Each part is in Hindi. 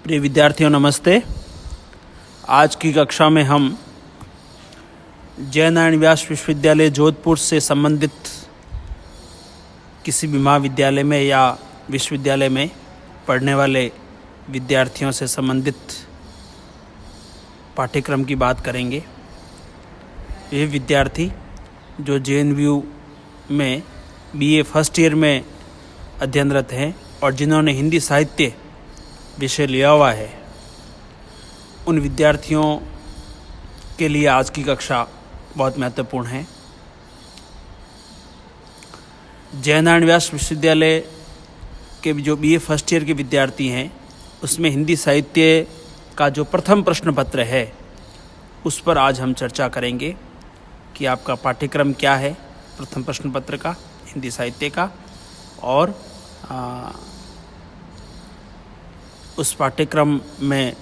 प्रिय विद्यार्थियों नमस्ते। आज की कक्षा में हम जयनारायण व्यास विश्वविद्यालय जोधपुर से संबंधित किसी भी महाविद्यालय में या विश्वविद्यालय में पढ़ने वाले विद्यार्थियों से संबंधित पाठ्यक्रम की बात करेंगे। ये विद्यार्थी जो JNVU में BA फर्स्ट ईयर में अध्ययनरत हैं और जिन्होंने हिंदी साहित्य विषय लिया हुआ है, उन विद्यार्थियों के लिए आज की कक्षा बहुत महत्वपूर्ण है। जयनारायण व्यास विश्वविद्यालय के जो BA फर्स्ट ईयर के विद्यार्थी हैं, उसमें हिंदी साहित्य का जो प्रथम प्रश्न पत्र है उस पर आज हम चर्चा करेंगे कि आपका पाठ्यक्रम क्या है प्रथम प्रश्न पत्र का, हिंदी साहित्य का, और उस पाठ्यक्रम में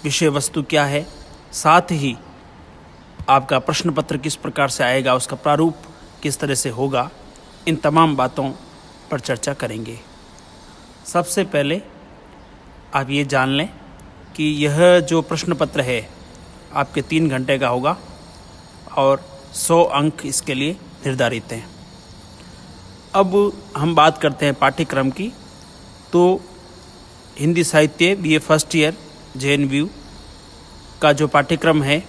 विषय वस्तु क्या है, साथ ही आपका प्रश्न पत्र किस प्रकार से आएगा, उसका प्रारूप किस तरह से होगा, इन तमाम बातों पर चर्चा करेंगे। सबसे पहले आप ये जान लें कि यह जो प्रश्न पत्र है आपके 3 घंटे का होगा और 100 अंक इसके लिए निर्धारित हैं। अब हम बात करते हैं पाठ्यक्रम की। तो हिंदी साहित्य BA फर्स्ट ईयर JNVU का जो पाठ्यक्रम है,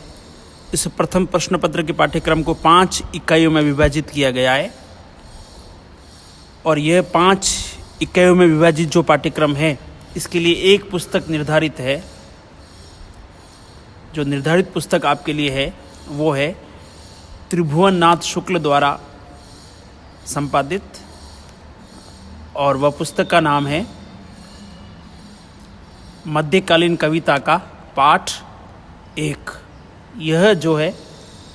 इस प्रथम प्रश्न पत्र के पाठ्यक्रम को 5 इकाइयों में विभाजित किया गया है और यह 5 इकाइयों में विभाजित जो पाठ्यक्रम है, इसके लिए एक पुस्तक निर्धारित है। जो निर्धारित पुस्तक आपके लिए है वो है त्रिभुवन नाथ शुक्ल द्वारा संपादित, और वह पुस्तक का नाम है मध्यकालीन कविता का पाठ 1। यह जो है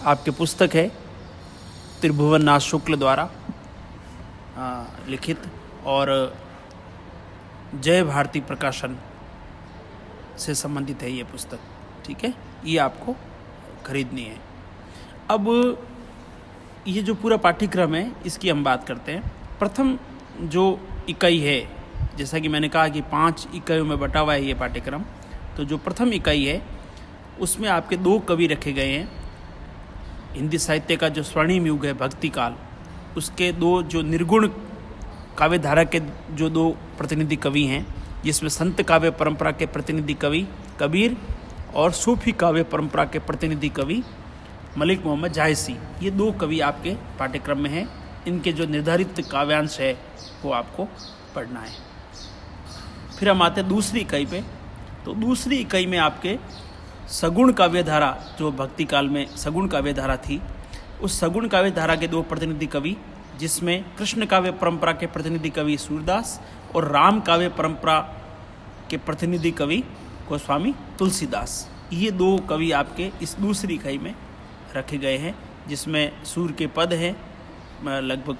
आपके पुस्तक है त्रिभुवन नाथ शुक्ल द्वारा लिखित और जय भारती प्रकाशन से संबंधित है ये पुस्तक। ठीक है, ये आपको खरीदनी है। अब ये जो पूरा पाठ्यक्रम है इसकी हम बात करते हैं। प्रथम जो इकाई है, जैसा कि मैंने कहा कि 5 इकाइयों में बटा हुआ है ये पाठ्यक्रम, तो जो प्रथम इकाई है उसमें आपके 2 कवि रखे गए हैं। हिंदी साहित्य का जो स्वर्णिम युग है भक्ति काल, उसके 2 जो निर्गुण काव्य धारा के जो 2 प्रतिनिधि कवि हैं, जिसमें संत काव्य परंपरा के प्रतिनिधि कवि कबीर और सूफी काव्य परंपरा के प्रतिनिधि कवि मलिक मोहम्मद जायसी, ये 2 कवि आपके पाठ्यक्रम में हैं। इनके जो निर्धारित काव्यांश है वो आपको पढ़ना है। फिर हम आते हैं दूसरी इकाई पे। तो दूसरी इकाई में आपके सगुण काव्य धारा, जो भक्ति काल में सगुण काव्य धारा थी, उस सगुण काव्य धारा के 2 प्रतिनिधि कवि, जिसमें कृष्ण काव्य परंपरा के प्रतिनिधि कवि सूरदास और राम काव्य परंपरा के प्रतिनिधि कवि गोस्वामी तुलसीदास, ये 2 कवि आपके इस दूसरी इकाई में रखे गए हैं, जिसमें सूर के पद हैं, लगभग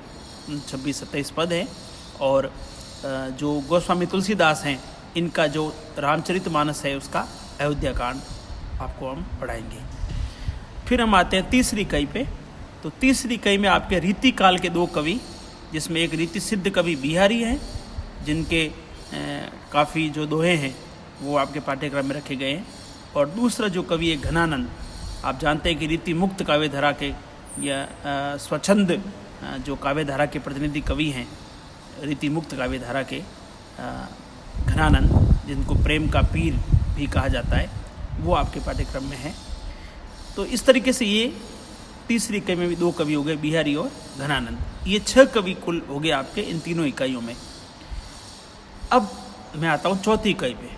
26-27 पद हैं, और जो गोस्वामी तुलसीदास हैं, इनका जो रामचरितमानस है उसका अयोध्या कांड आपको हम पढ़ाएंगे। फिर हम आते हैं तीसरी इकाई पे। तो तीसरी इकाई में आपके रीति काल के 2 कवि, जिसमें एक रीति सिद्ध कवि बिहारी हैं, जिनके काफ़ी जो दोहे हैं वो आपके पाठ्यक्रम में रखे गए हैं, और दूसरा जो कवि है घनानंद। आप जानते हैं कि रीति मुक्त काव्य धारा के या स्वच्छंद जो काव्य धारा के प्रतिनिधि कवि हैं, रीति मुक्त काव्य धारा के घनानंद, जिनको प्रेम का पीर भी कहा जाता है, वो आपके पाठ्यक्रम में है। तो इस तरीके से ये तीसरी इकाई में भी 2 कवि हो गए, बिहारी और घनानंद। ये 6 कवि कुल हो गए आपके इन तीनों इकाइयों में। अब मैं आता हूँ चौथी इकाई पे।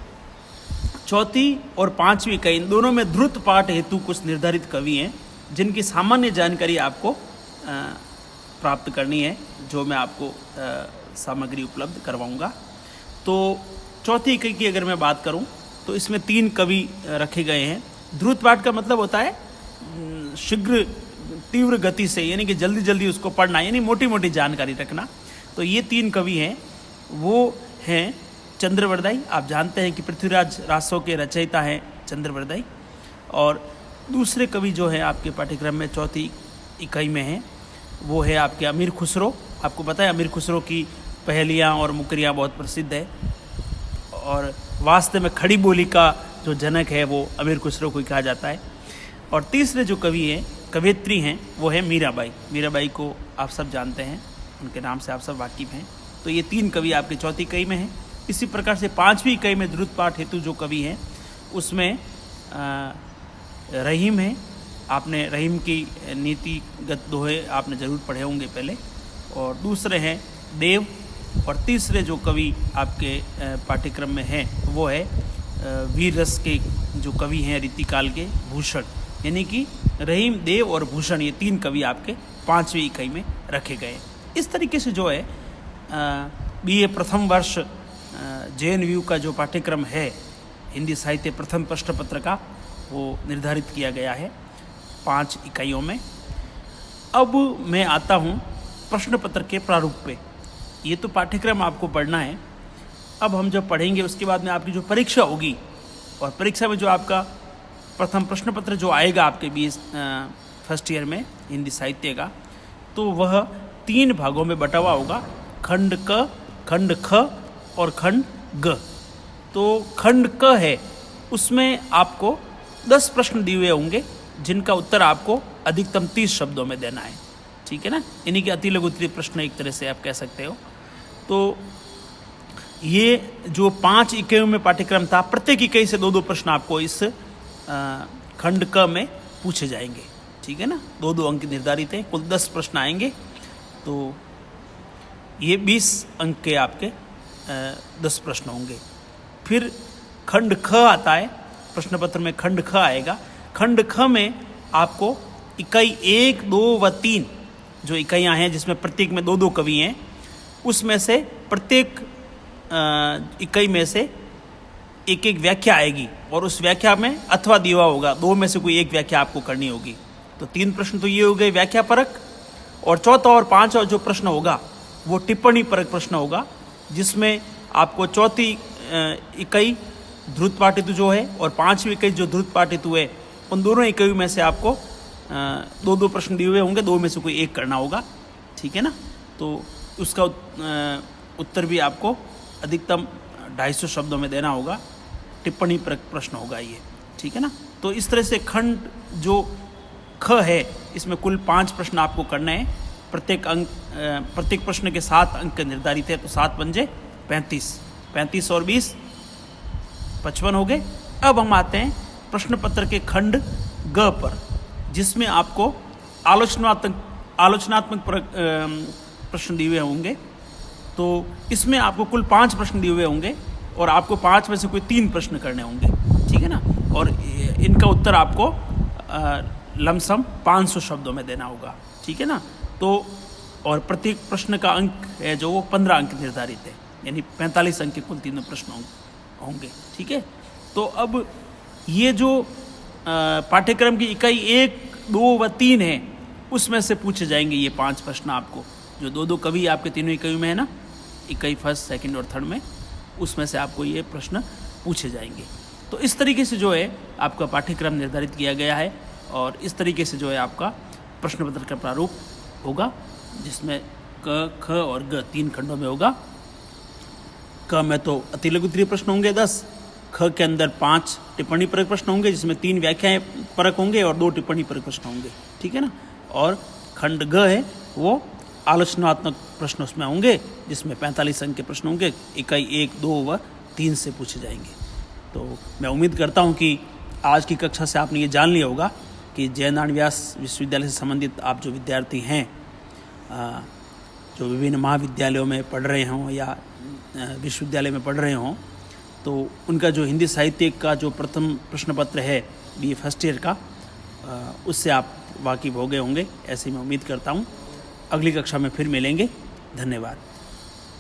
चौथी और 5वीं इकाई, इन दोनों में द्रुत पाठ हेतु कुछ निर्धारित कवि हैं, जिनकी सामान्य जानकारी आपको प्राप्त करनी है, जो मैं आपको सामग्री उपलब्ध करवाऊंगा। तो चौथी इकाई की अगर मैं बात करूं तो इसमें 3 कवि रखे गए हैं। द्रुत पाठ का मतलब होता है शीघ्र तीव्र गति से, यानी कि जल्दी जल्दी उसको पढ़ना, यानी मोटी मोटी जानकारी रखना। तो ये 3 कवि हैं, वो हैं चंद्रवरदाई। आप जानते हैं कि पृथ्वीराज रासों के रचयिता हैं चंद्रवरदाई। और दूसरे कवि जो हैं आपके पाठ्यक्रम में चौथी इकाई में हैं, वो है आपके अमीर खुसरो। आपको पता है अमीर खुसरो की पहेलियाँ और मुकरियाँ बहुत प्रसिद्ध है। और वास्तव में खड़ी बोली का जो जनक है वो अमीर खुसरो को कहा जाता है। और तीसरे जो कवि हैं, कवयित्री हैं, वो है मीराबाई। मीराबाई को आप सब जानते हैं, उनके नाम से आप सब वाकिफ हैं। तो ये 3 कवि आपके चौथी इकाई में हैं। इसी प्रकार से 5वीं इकाई में द्रुत पाठ हेतु जो कवि हैं उसमें रहीम है। आपने रहीम की नीतिगत दोहे आपने ज़रूर पढ़े होंगे पहले। और दूसरे हैं देव। और तीसरे जो कवि आपके पाठ्यक्रम में हैं वो है वीर रस के जो कवि हैं रीतिकाल के, भूषण। यानी कि रहीम, देव और भूषण, ये 3 कवि आपके 5वीं इकाई में रखे गए। इस तरीके से जो है BA प्रथम वर्ष JNU का जो पाठ्यक्रम है हिंदी साहित्य प्रथम प्रश्न पत्र का, वो निर्धारित किया गया है 5 इकाइयों में। अब मैं आता हूँ प्रश्न पत्र के प्रारूप पे। ये तो पाठ्यक्रम आपको पढ़ना है। अब हम जब पढ़ेंगे उसके बाद में आपकी जो परीक्षा होगी, और परीक्षा में जो आपका प्रथम प्रश्न पत्र जो आएगा आपके BA फर्स्ट ईयर में हिंदी साहित्य का, तो वह 3 भागों में बटा हुआ होगा, खंड क, खंड ख और खंड ग। तो खंड क है, उसमें आपको 10 प्रश्न दिए हुए होंगे जिनका उत्तर आपको अधिकतम 30 शब्दों में देना है। ठीक है ना, यानी कि अति लघु उत्तरीय प्रश्न एक तरह से आप कह सकते हो। तो ये जो 5 इकाइयों में पाठ्यक्रम था, प्रत्येक इकाई से 2-2 प्रश्न आपको इस खंड क में पूछे जाएंगे। ठीक है ना, 2-2 अंक निर्धारित हैं, कुल 10 प्रश्न आएंगे। तो ये 20 अंक के आपके 10 प्रश्न होंगे। फिर खंड ख आता है, प्रश्न पत्र में खंड ख आएगा। खंड ख में आपको इकाई 1, 2 व 3 जो इकाइयाँ हैं, जिसमें प्रत्येक में 2-2 कवि हैं, उसमें से प्रत्येक इकाई में से एक एक व्याख्या आएगी, और उस व्याख्या में अथवा दिया होगा, 2 में से कोई एक व्याख्या आपको करनी होगी। तो 3 प्रश्न तो ये हो गए व्याख्या परक, और चौथा और 5वां जो प्रश्न होगा वो टिप्पणी परक प्रश्न होगा, जिसमें आपको चौथी इकाई ध्रुत पाठितु जो है और 5वीं इकाई जो ध्रुत पाठितु है, उन दोनों इकाइयों में से आपको 2-2 प्रश्न दिए हुए होंगे, 2 में से कोई एक करना होगा। ठीक है ना, तो उसका उत्तर भी आपको अधिकतम 250 शब्दों में देना होगा। टिप्पणी परक प्रश्न होगा ये। ठीक है ना, तो इस तरह से खंड जो ख है, इसमें कुल 5 प्रश्न आपको करने हैं। प्रत्येक प्रश्न के 7 अंक निर्धारित है, तो 7 बन जाए 35 और 20 55 हो गए। अब हम आते हैं प्रश्न पत्र के खंड ग पर, जिसमें आपको आलोचनात्मक प्रश्न दिए हुए होंगे। तो इसमें आपको कुल 5 प्रश्न दिए हुए होंगे, और आपको 5 में से कोई 3 प्रश्न करने होंगे। ठीक है ना, और इनका उत्तर आपको लमसम 500 शब्दों में देना होगा। ठीक है ना, तो और प्रत्येक प्रश्न का अंक है जो वो 15 अंक निर्धारित है, यानी 45 अंक के कुल 3 प्रश्न होंगे। ठीक है, तो अब ये जो पाठ्यक्रम की इकाई 1, 2 व 3 है, उसमें से पूछे जाएंगे ये 5 प्रश्न आपको, जो 2-2 कवि आपके तीनों इकाइयों में है ना, इकाई फर्स्ट, सेकंड और थर्ड में, उसमें से आपको ये प्रश्न पूछे जाएंगे। तो इस तरीके से जो है आपका पाठ्यक्रम निर्धारित किया गया है, और इस तरीके से जो है आपका प्रश्न पत्र का प्रारूप होगा, जिसमें क, ख और ग 3 खंडों में होगा। क में तो अति लघु उत्तरीय प्रश्न होंगे 10, ख के अंदर 5 टिप्पणी परक प्रश्न होंगे, जिसमें 3 व्याख्याएं परक होंगे और 2 टिप्पणी परक प्रश्न होंगे। ठीक है ना, और खंड ग है वो आलोचनात्मक प्रश्न उसमें होंगे, जिसमें 45 अंक के प्रश्न होंगे, इकाई 1, 2 व 3 से पूछे जाएंगे। तो मैं उम्मीद करता हूं कि आज की कक्षा से आपने ये जान लिया होगा कि जयनारायण व्यास विश्वविद्यालय से संबंधित आप जो विद्यार्थी हैं, जो विभिन्न महाविद्यालयों में पढ़ रहे हों या विश्वविद्यालय में पढ़ रहे हों, तो उनका जो हिंदी साहित्य का जो प्रथम प्रश्न पत्र है BA फर्स्ट ईयर का, उससे आप वाकिफ हो गए होंगे, ऐसी मैं उम्मीद करता हूँ। अगली कक्षा में फिर मिलेंगे। धन्यवाद।